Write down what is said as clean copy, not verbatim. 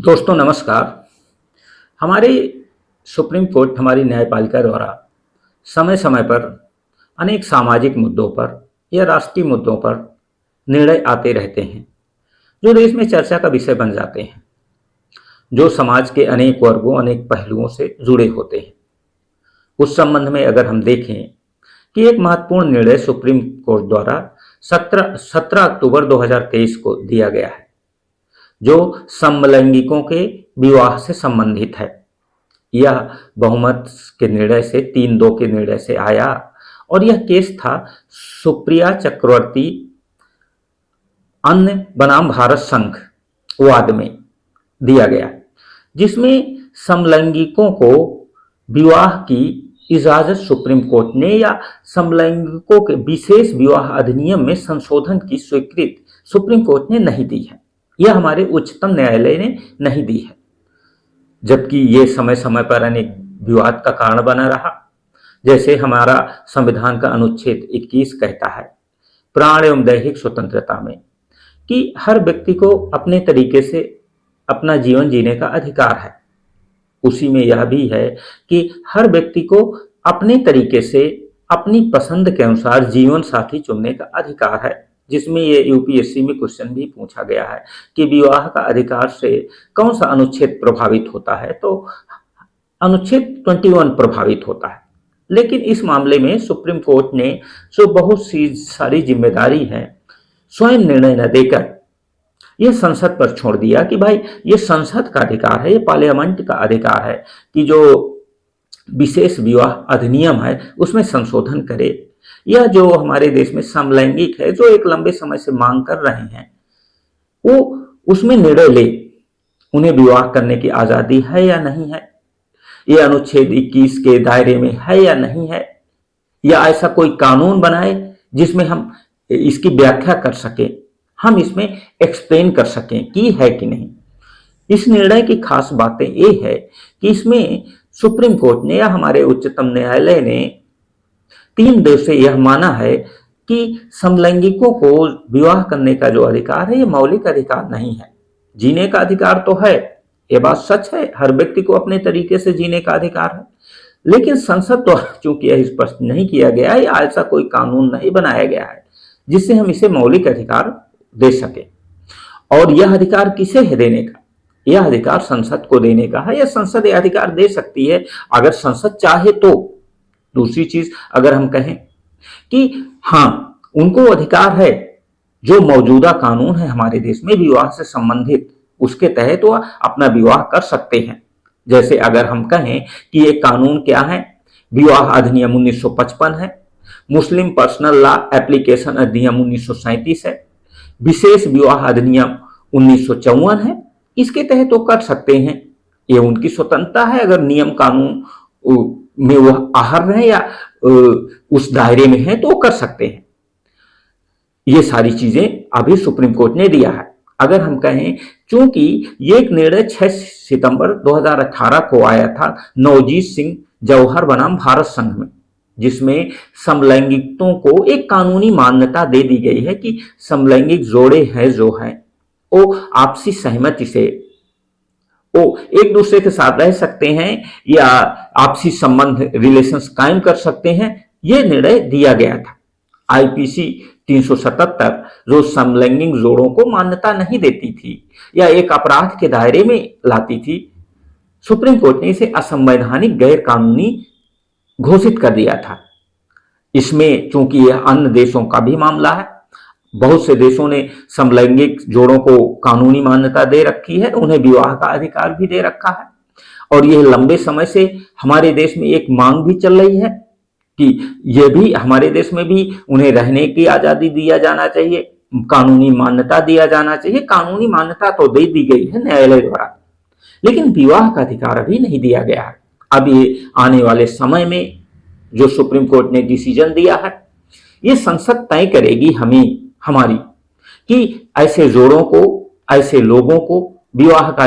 दोस्तों नमस्कार। हमारे सुप्रीम कोर्ट हमारी न्यायपालिका द्वारा समय समय पर अनेक सामाजिक मुद्दों पर या राष्ट्रीय मुद्दों पर निर्णय आते रहते हैं जो देश में चर्चा का विषय बन जाते हैं, जो समाज के अनेक वर्गों अनेक पहलुओं से जुड़े होते हैं। उस संबंध में अगर हम देखें कि एक महत्वपूर्ण निर्णय सुप्रीम कोर्ट द्वारा 17 अक्टूबर 2023 को दिया गया है जो समलैंगिकों के विवाह से संबंधित है। यह बहुमत के निर्णय से 3-2 के निर्णय से आया और यह केस था सुप्रिया चक्रवर्ती अन्य बनाम भारत संघ वाद में दिया गया, जिसमें समलैंगिकों को विवाह की इजाजत सुप्रीम कोर्ट ने या समलैंगिकों के विशेष विवाह अधिनियम में संशोधन की स्वीकृति सुप्रीम कोर्ट ने नहीं दी है। यह हमारे उच्चतम न्यायालय ने नहीं दी है, जबकि ये समय समय पर अनेक विवाद का कारण बना रहा। जैसे हमारा संविधान का अनुच्छेद 21 कहता है प्राण एवं दैहिक स्वतंत्रता में कि हर व्यक्ति को अपने तरीके से अपना जीवन जीने का अधिकार है। उसी में यह भी है कि हर व्यक्ति को अपने तरीके से अपनी पसंद के अनुसार जीवन साथी चुनने का अधिकार है, जिसमें ये यूपीएससी में क्वेश्चन भी पूछा गया है कि विवाह का अधिकार से कौन सा अनुच्छेद प्रभावित होता है, तो अनुच्छेद 21 प्रभावित होता है। लेकिन इस मामले में सुप्रीम कोर्ट ने जो बहुत सी सारी जिम्मेदारी है स्वयं निर्णय न देकर यह संसद पर छोड़ दिया कि भाई ये संसद का अधिकार है, ये पार्लियामेंट का अधिकार है कि जो विशेष विवाह अधिनियम है उसमें संशोधन करे। यह जो हमारे देश में समलैंगिक है जो एक लंबे समय से मांग कर रहे हैं वो उसमें निर्णय ले, उन्हें विवाह करने की आजादी है या नहीं है, ये अनुच्छेद 21 के दायरे में है या नहीं है, या ऐसा कोई कानून बनाए जिसमें हम इसकी व्याख्या कर सकें, हम इसमें एक्सप्लेन कर सकें कि है कि नहीं। इस निर्णय की खास बातें ये है कि इसमें सुप्रीम कोर्ट ने या हमारे उच्चतम न्यायालय ने 3 देश से यह माना है कि समलैंगिकों को विवाह करने का जो अधिकार है ये मौलिक अधिकार नहीं है। जीने का अधिकार तो है, ये बात सच है, हर व्यक्ति को अपने तरीके से जीने का अधिकार है, लेकिन संसद द्वारा चूंकि यह स्पष्ट नहीं किया गया है या ऐसा कोई कानून नहीं बनाया गया है जिससे हम इसे मौलिक अधिकार दे सके। और यह अधिकार किसे है देने का? यह अधिकार संसद को देने का है या संसद यह अधिकार दे सकती है अगर संसद चाहे तो। दूसरी चीज अगर हम कहें कि हाँ उनको अधिकार है, जो मौजूदा कानून है हमारे देश में विवाह से संबंधित उसके तहत वो अपना विवाह कर सकते हैं। जैसे अगर हम कहें कि ये कानून क्या है, विवाह अधिनियम 1955 है, मुस्लिम पर्सनल लॉ एप्लीकेशन अधिनियम 1937 है, विशेष विवाह अधिनियम 1954 है, इसके तहत वो कर सकते हैं। ये उनकी स्वतंत्रता है, अगर नियम कानून में वह आहर है या उस दायरे में है तो वो कर सकते हैं। ये सारी चीजें अभी सुप्रीम कोर्ट ने दिया है। अगर हम कहें चूंकि ये एक निर्णय 6 सितंबर 2018 को आया था नवजीत सिंह जौहर बनाम भारत संघ में, जिसमें समलैंगिकों को एक कानूनी मान्यता दे दी गई है कि समलैंगिक जोड़े हैं जो हैं वो आपसी सहमति से वो एक दूसरे के साथ रह सकते हैं या आपसी संबंध रिलेशंस कायम कर सकते हैं। यह निर्णय दिया गया था। आईपीसी 377 जो समलैंगिक जोड़ों को मान्यता नहीं देती थी या एक अपराध के दायरे में लाती थी, सुप्रीम कोर्ट ने इसे असंवैधानिक गैर कानूनी घोषित कर दिया था। इसमें चूंकि यह अन्य देशों का भी मामला है, बहुत से देशों ने समलैंगिक जोड़ों को कानूनी मान्यता दे रखी है, उन्हें विवाह का अधिकार भी दे रखा है। और यह लंबे समय से हमारे देश में एक मांग भी चल रही है कि यह भी हमारे देश में भी उन्हें रहने की आजादी दिया जाना चाहिए, कानूनी मान्यता दिया जाना चाहिए। कानूनी मान्यता तो दे दी गई है न्यायालय द्वारा, लेकिन विवाह का अधिकार अभी नहीं दिया गया है। अब ये आने वाले समय में जो सुप्रीम कोर्ट ने डिसीजन दिया है ये संसद तय करेगी हमारी कि ऐसे जोड़ों को, ऐसे लोगों को विवाह का